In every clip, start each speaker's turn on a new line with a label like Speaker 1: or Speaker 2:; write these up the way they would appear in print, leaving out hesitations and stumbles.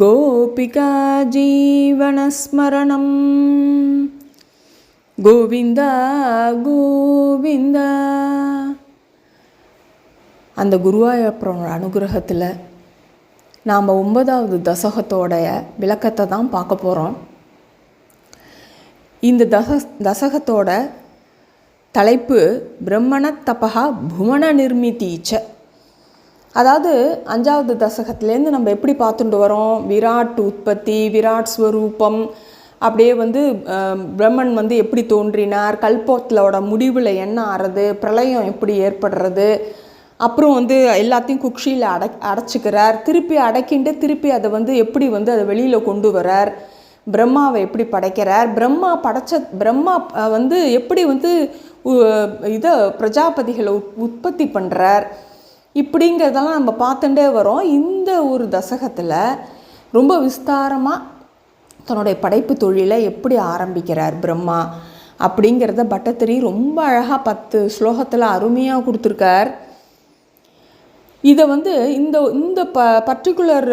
Speaker 1: கோபிகா ஜீவனஸ்மரணம் கோவிந்தா கோவிந்தா. அந்த குருவாயூரப்பனோட அனுகிரகத்தில் நாம் 9வது தசகத்தோடைய விளக்கத்தை தான் பார்க்க போகிறோம். இந்த தசகத்தோட தலைப்பு பிரம்மண தபா புவன நிர்மிதீச்ச. அதாவது 5வது தசகத்துலேருந்து நம்ம எப்படி பார்த்துட்டு வரோம், விராட் உற்பத்தி, விராட் ஸ்வரூபம், அப்படியே பிரம்மன் எப்படி தோன்றினார், கல்போத்தலோட முடிவில் என்ன ஆறது, பிரளயம் எப்படி ஏற்படுறது, அப்புறம் எல்லாத்தையும் குக்ஷியில் அடைச்சிக்கிறார், திருப்பி அடைக்கிண்டு திருப்பி அதை எப்படி அதை வெளியில் கொண்டு வரார், பிரம்மாவை எப்படி படைக்கிறார், பிரம்மா எப்படி இதை பிரஜாபதிகளை உற்பத்தி பண்ணுறார், இப்படிங்கிறதெல்லாம் நம்ம பார்த்துட்டே வரோம். இந்த ஒரு தசகத்தில் ரொம்ப விஸ்தாரமாக தன்னுடைய படைப்பு தொழிலை எப்படி ஆரம்பிக்கிறார் பிரம்மா அப்படிங்கிறத பட்டத்திரி ரொம்ப அழகாக 10 ஸ்லோகத்தில் அருமையாக கொடுத்துருக்கார். இதை இந்த இந்த பர்டிகுலர்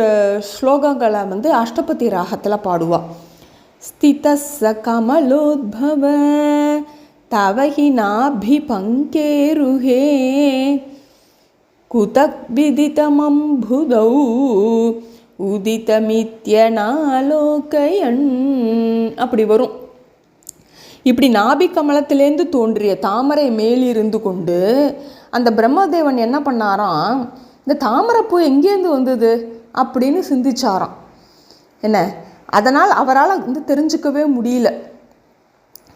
Speaker 1: ஸ்லோகங்களை அஷ்டபதி ராகத்தில் பாடுவா. ஸ்திதஸ்ஸ கமலோத்பவ தவஹி நாபி பங்கேருஹே குதக் விதிதமம்புதௌ உதிதமித்யனாலோகயன் அப்படி வரும். இப்படி நாபி கமலத்திலேருந்து தோன்றிய தாமரை மேலிருந்து கொண்டு அந்த பிரம்மதேவன் என்ன பண்ணாராம், இந்த தாமரைப்பூ எங்கேருந்து வந்தது அப்படின்னு சிந்திச்சாராம். என்ன, அதனால் அவரால் தெரிஞ்சுக்கவே முடியல.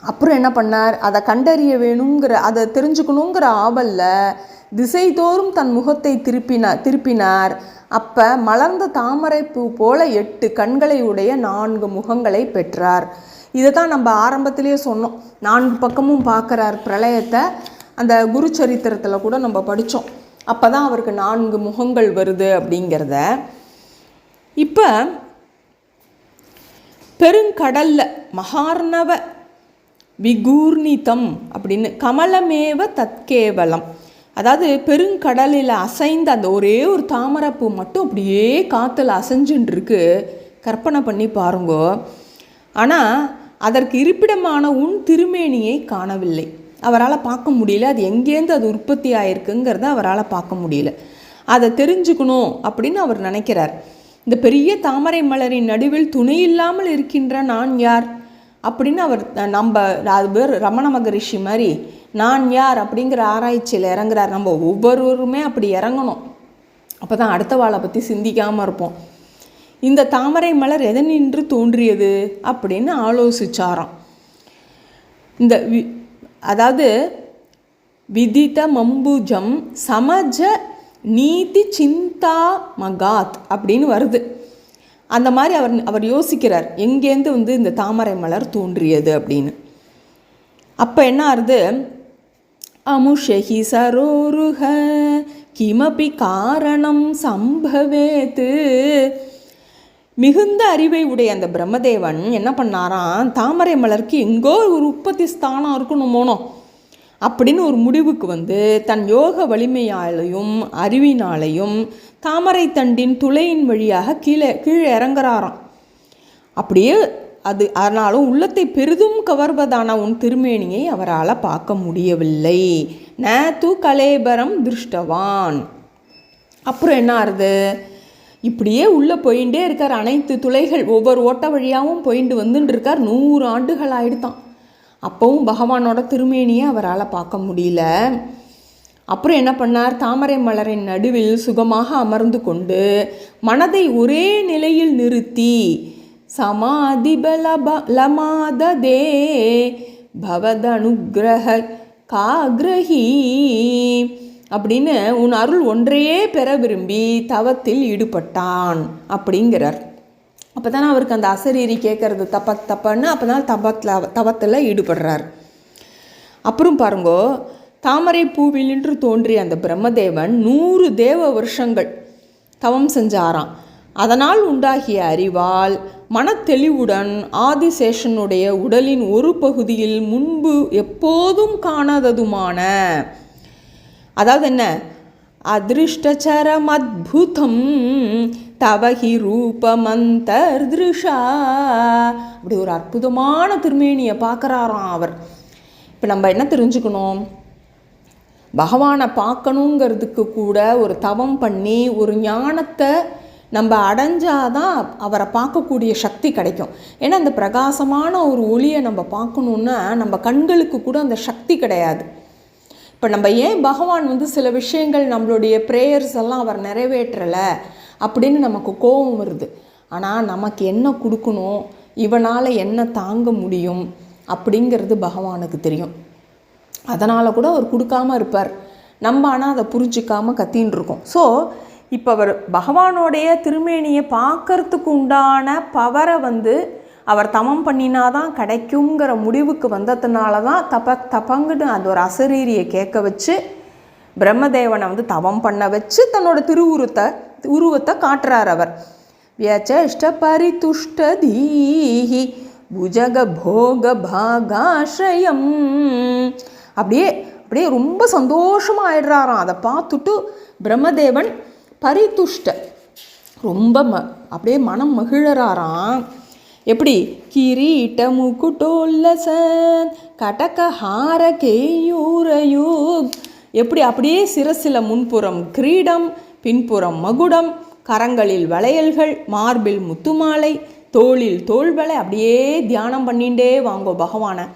Speaker 1: அப்புறம் என்ன பண்ணார், அதை கண்டறிய வேணுங்கிற, அதை தெரிஞ்சுக்கணுங்கிற ஆவலில் திசைதோறும் தன் முகத்தை திருப்பினார். அப்போ மலர்ந்த தாமரை பூ போல 8 கண்களை உடைய 4 முகங்களை பெற்றார். இதை தான் நம்ம ஆரம்பத்திலேயே சொன்னோம். 4 பக்கமும் பார்க்குறார் பிரளயத்தை. அந்த குரு சரித்திரத்தில் கூட நம்ம படித்தோம். அப்போ தான் அவருக்கு 4 முகங்கள் வருது அப்படிங்கிறத. இப்போ பெருங்கடலில் மகார்ணவ விகூர்ணிதம் அப்படின்னு கமலமேவ தற்கேவலம், அதாவது பெருங்கடலில் அசைந்த அந்த ஒரே ஒரு தாமரைப்பூ மட்டும் அப்படியே காற்றுல அசைஞ்சுட்டுருக்கு. கற்பனை பண்ணி பாருங்கோ. ஆனால் அதற்கு இருப்பிடமான உன் திருமேனியை காணவில்லை. அவரால் பார்க்க முடியல. அது எங்கேருந்து அது உற்பத்தி ஆகிருக்குங்கிறத அவரால் பார்க்க முடியல. அதை தெரிஞ்சுக்கணும் அப்படின்னு அவர் நினைக்கிறார். இந்த பெரிய தாமரை மலரின் நடுவில் துணை இல்லாமல் இருக்கின்ற நான் யார் அப்படின்னு அவர் அது பேர் ரமண மகரிஷி மாதிரி நான் யார் அப்படிங்கிற ஆராய்ச்சியில் இறங்குறார். நம்ம ஒவ்வொருவருமே அப்படி இறங்கணும். அப்போ தான் அடுத்த வாழை பற்றி சிந்திக்காமல் இருப்போம். இந்த தாமரை மலர் எதனின்று தோன்றியது அப்படின்னு ஆலோசிச்சாராம். அதாவது விதித மம்புஜம் சமஜ நீதி சிந்தா மகாத் அப்படின்னு வருது. அந்த மாதிரி அவர் யோசிக்கிறார், எங்கேருந்து இந்த தாமரை மலர் தோன்றியது அப்படின்னு. அப்போ என்ன ஆறுது, அமுஷஹி சரோருஹ கிமபி காரணம் சம்பவேத்து. மிகுந்த அறிவை உடைய அந்த பிரம்மதேவன் என்ன பண்ணாராம், தாமரை மலருக்கு எங்கோ ஒரு உற்பத்தி ஸ்தானம் இருக்கணுமோனோ அப்படின்னு ஒரு முடிவுக்கு தன் யோக வலிமையாலையும் அறிவினாலையும் தாமரை தண்டின் துளையின் வழியாக கீழே இறங்குறாராம். அப்படியே அது ஆனாலும் உள்ளத்தை பெரிதும் கவர்வதான உன் திருமேனியை அவரால் பார்க்க முடியவில்லை. ந து கலேபரம் திருஷ்டவான். அப்புறம் என்ன ஆறுது, இப்படியே உள்ளே போயிட்டே இருக்கார். அனைத்து துளைகள் ஒவ்வொரு ஓட்ட வழியாகவும் போயிட்டு வந்துட்டு இருக்கார். 100 ஆண்டுகள் ஆயிடுத்தான். அப்போவும் பகவானோட திருமேனியை அவரால் பார்க்க முடியல. அப்புறம் என்ன பண்ணார், தாமரை மலரின் நடுவில் சுகமாக அமர்ந்து கொண்டு மனதை ஒரே நிலையில் நிறுத்தி சமாதிபலமாததே பவதனுகிரக காகிரஹி அப்படின்னு உன் அருள் ஒன்றையே பெற விரும்பி தவத்தில் ஈடுபட்டான் அப்படிங்கிறார். அப்போ தானே அவருக்கு அந்த அசரீரி கேட்கறது தப்பன்னு அப்போ தான் தவத்தில் ஈடுபடுறார். அப்புறம் பாருங்கோ, தாமரை பூவிலின்று தோன்றிய அந்த பிரம்மதேவன் 100 தேவ வருஷங்கள் தவம் செஞ்சாராம். அதனால் உண்டாகிய அறிவால் மனத்தெளிவுடன் ஆதிசேஷனுடைய உடலின் ஒரு பகுதியில் முன்பு எப்போதும் காணாததுமான, அதாவது என்ன, அதிருஷ்டச்சரம் அத்புதம் தவஹி ரூபமந்தர்திருஷா. அப்படி ஒரு அற்புதமான திருமேனியை பார்க்குறாராம் அவர். இப்போ நம்ம என்ன தெரிஞ்சுக்கணும், பகவானை பார்க்கணுங்கிறதுக்கு கூட ஒரு தவம் பண்ணி ஒரு ஞானத்தை நம்ம அடைஞ்சாதான் அவரை பார்க்கக்கூடிய சக்தி கிடைக்கும். ஏன்னா அந்த பிரகாசமான ஒரு ஒளியை நம்ம பார்க்கணுன்னா நம்ம கண்களுக்கு கூட அந்த சக்தி கிடையாது. இப்போ நம்ம ஏன் பகவான் சில விஷயங்கள் நம்மளுடைய ப்ரேயர்ஸ் எல்லாம் அவர் நிறைவேற்றலை அப்படின்னு நமக்கு கோபம் வருது. ஆனால் நமக்கு என்ன கொடுக்கணும், இவனால் என்ன தாங்க முடியும் அப்படிங்கிறது பகவானுக்கு தெரியும். அதனால் கூட அவர் கொடுக்காமல் இருப்பார். நம்ம ஆனால் அதை புரிஞ்சிக்காமல் கத்தின்னு இருக்கோம். ஸோ இப்போ அவர் பகவானோடைய திருமேனியை பார்க்கறதுக்கு உண்டான பவரை அவர் தவம் பண்ணினாதான் கிடைக்குங்கிற முடிவுக்கு வந்ததுனால தான் தபங்குன்னு அது ஒரு அசரீரியை கேட்க வச்சு பிரம்மதேவனை தவம் பண்ண வச்சு தன்னோட உருவத்தை காட்டுறார் அவர். வியச்சஷ்ட பரிதுஷ்ட தீஹி புஜக போக பாகாஷயம். அப்படியே அப்படியே ரொம்ப சந்தோஷமாக ஆயிடுறாராம். அதை பார்த்துட்டு பிரம்மதேவன் பரிதுஷ்ட ரொம்ப அப்படியே மனம் மகிழறாராம். எப்படி கிரீட்ட முகுட்டோல்லசன் கடக ஹார கேயூரயூப். எப்படி அப்படியே சிரசில முன்புறம் கிரீடம், பின்புறம் மகுடம், கரங்களில் வளையல்கள், மார்பில் முத்துமாலை, தோளில் தோள்வளை. அப்படியே தியானம் பண்ணிகிட்டே வாங்கோ பகவானை.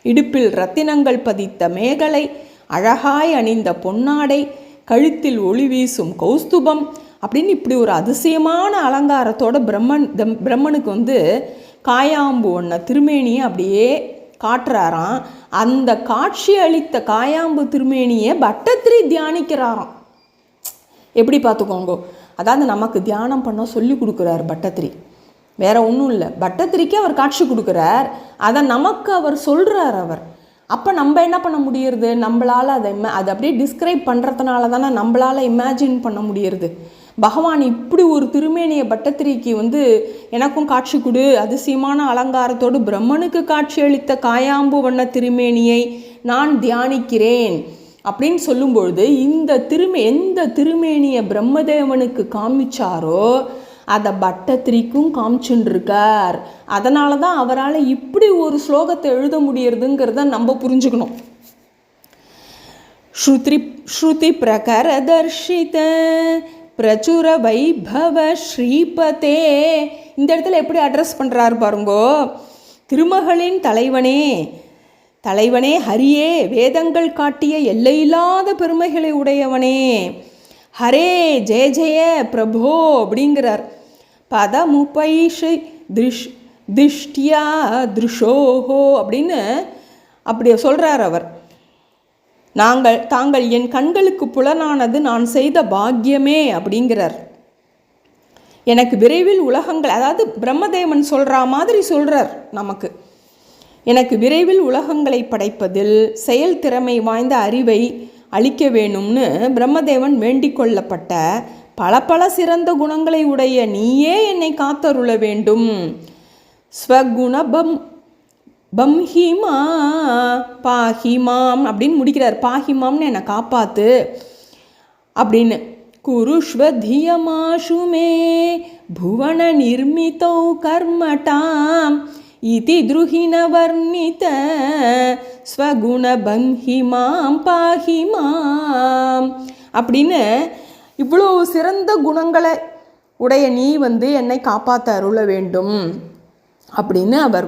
Speaker 1: இடுப்பில் ரத்தினங்கள் பதித்த மேகலை, அழகாய் அணிந்த பொன்னாடை, கழுத்தில் ஒளி வீசும் கௌஸ்துபம் அப்படின்னு இப்படி ஒரு அதிசயமான அலங்காரத்தோட பிரம்மனுக்கு காயாம்பு ஒன்ன திருமேனியை அப்படியே காட்டுறாராம். அந்த காட்சி அளித்த காயாம்பு திருமேனியை பட்டத்திரி தியானிக்கிறாராம். எப்படி பார்த்துக்கோங்க, அதாவது நமக்கு தியானம் பண்ண சொல்லி கொடுக்குறார் பட்டத்திரி, வேற ஒன்றும் இல்லை. பட்டத்திரிக்கு அவர் காட்சி கொடுக்குறார், அதை நமக்கு அவர் சொல்கிறார் அவர். அப்போ நம்ம என்ன பண்ண முடியறது, நம்மளால் அதை அப்படியே டிஸ்கிரைப் பண்ணுறதுனால தானே நம்மளால் இமேஜின் பண்ண முடியறது. பகவான் இப்படி ஒரு திருமேனியை பட்டத்திரிக்கு எனக்கும் காட்சி கொடு, அதிசயமான அலங்காரத்தோடு பிரம்மனுக்கு காட்சி அளித்த காயாம்பு வண்ண திருமேனியை நான் தியானிக்கிறேன் அப்படின்னு சொல்லும்பொழுது எந்த திருமேனியை பிரம்மதேவனுக்கு காமிச்சாரோ அதை பட்டத்திரிக்கும் காமிச்சுருக்கார். அதனால தான் அவரால் இப்படி ஒரு ஸ்லோகத்தை எழுத முடியறதுங்கிறத நம்ம புரிஞ்சுக்கணும். ஸ்ருதி பிரகர தர்ஷித பிரச்சுர வைபவ ஸ்ரீபதே. இந்த இடத்துல எப்படி அட்ரஸ் பண்ணுறாரு பாருங்கோ. திருமகளின் தலைவனே ஹரியே, வேதங்கள் காட்டிய எல்லையில்லாத பெருமைகளை உடையவனே, ஹரே ஜெய ஜெய பிரபோ அப்படிங்கிறார். பதமுபைஷை திஷ்டியா திருஷோஹோ அப்படின்னு அப்படி சொல்கிறார் அவர். தாங்கள் என் கண்களுக்கு புலனானது நான் செய்த பாக்கியமே அப்படிங்கிறார். எனக்கு விரைவில் உலகங்கள், அதாவது பிரம்மதேவன் சொல்கிற மாதிரி சொல்கிறார் நமக்கு, எனக்கு விரைவில் உலகங்களை படைப்பதில் செயல் திறமை வாய்ந்த அறிவை அளிக்க வேணும்னு பிரம்மதேவன் வேண்டிக் கொள்ளப்பட்ட பல சிறந்த குணங்களை உடைய நீயே என்னை காத்தருள வேண்டும். ஸ்வகுணபம் பம்ஹிமா பாஹிமாம் அப்படின்னு முடிக்கிறார். பாஹிமாம்னு என்னை காப்பாத்து அப்படின்னு. குருஷ்வதியமாஷுமே புவன நிர்மிதோ கர்மட்டாம் இதி துருஹின வர்ணித ஸ்வகுண பம்ஹிமாம் பாஹிமாம் அப்படின்னு இவ்வளோ சிறந்த குணங்களை உடைய நீ என்னை காப்பாற்ற அருள வேண்டும் அப்படின்னு அவர்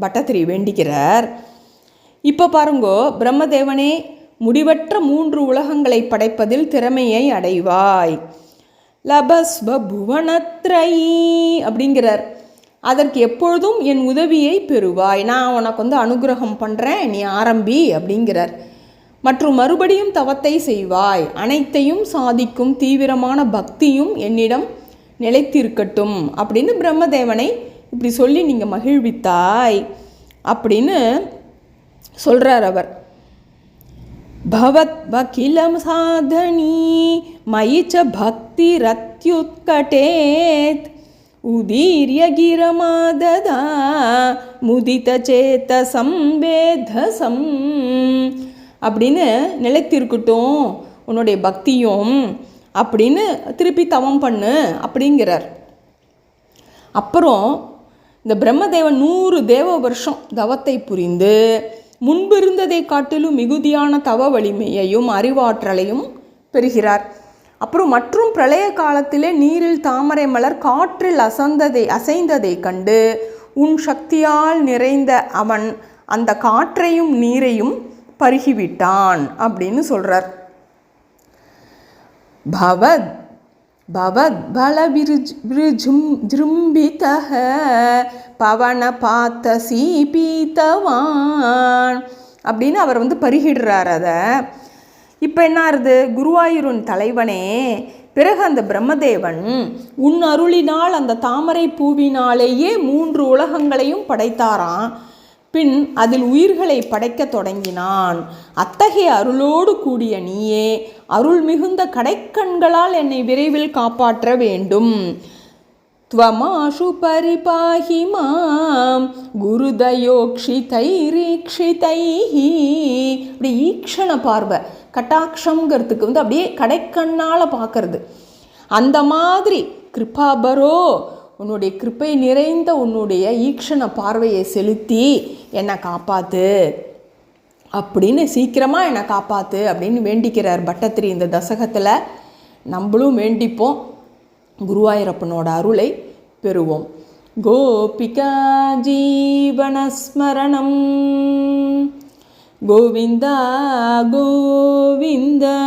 Speaker 1: பட்டத்திரி வேண்டிக்கிறார். இப்போ பாருங்கோ, பிரம்மதேவனே முடிவற்ற 3 உலகங்களை படைப்பதில் திறமையை அடைவாய். லபஸ்வ புவனத்ரயி அப்படிங்கிறார். அதற்கு எப்பொழுதும் என் உதவியை பெறுவாய், நான் உனக்கு அனுகிரகம் பண்ணுறேன், நீ ஆரம்பி அப்படிங்கிறார். மற்றும் மறுபடியும் தவத்தை செய்வாய், அனைத்தையும் சாதிக்கும் தீவிரமான பக்தியும் என்னிடம் நிலைத்திருக்கட்டும் அப்படின்னு பிரம்மதேவனை இப்படி சொல்லி நீங்கள் மகிழ்வித்தாய் அப்படின்னு சொல்கிறார் அவர். பவத் வகிலம் சாதனி மயிச்ச பக்தி ரத்யுத்கடேத் உதீர்ய கிரமாததா முதித சேத சம்பேதசம் அப்படின்னு நிலைத்திருக்கட்டும் உன்னுடைய பக்தியும், அப்படின்னு திருப்பி தவம் பண்ணு அப்படிங்கிறார். அப்புறம் இந்த பிரம்மதேவன் 100 தேவ வருஷம் தவத்தை புரிந்து முன்பு இருந்ததை காட்டிலும் மிகுதியான தவ வலிமையையும் அறிவாற்றலையும் பெறுகிறார். அப்புறம் மற்றும் பிரளய காலத்திலே நீரில் தாமரை மலர் காற்றில் அசைந்ததை கண்டு உன் சக்தியால் நிறைந்த அவன் அந்த காற்றையும் நீரையும் பருகிவிட்டான் அப்படின்னு சொல்கிறார். பவத் பவத் பல விருஜும்பிதஹ பவன பாத்த சீபீத்தவான் அப்படின்னு அவர் பருகிடுறார். அதை இப்போ என்ன ஆறுது, குருவாயூரின் தலைவனே, பிறகு அந்த பிரம்மதேவன் உன் அருளினால் அந்த தாமரை பூவினாலேயே 3 உலகங்களையும் படைத்தாராம். பின் அதில் உயிர்களை படைக்க தொடங்கினான். அத்தகைய அருளோடு கூடிய நீயே அருள் மிகுந்த கடைக்கண்களால் என்னை விரைவில் காப்பாற்ற வேண்டும். துவமாஷு பரிபாஹி மாம் குருதயோக்ஷிதைரீக்ஷிதைஹி. அப்படி ஈக்ஷண பார்வை, கட்டாட்சங்கிறதுக்கு அப்படியே கடைக்கண்ணால் பார்க்கறது. அந்த மாதிரி கிருபாபரோ, உன்னுடைய கிருப்பை நிறைந்த உன்னுடைய ஈக்ஷண பார்வையை செலுத்தி என்னை காப்பாற்று அப்படின்னு, சீக்கிரமாக என்னை காப்பாற்று அப்படின்னு வேண்டிக்கிறார் பட்டத்திரி இந்த தசகத்தில். நம்மளும் வேண்டிப்போம், குருவாயூரப்பனோட அருளை பெறுவோம். கோபிகா ஜீவனஸ்மரணம் கோவிந்தா கோவிந்தா.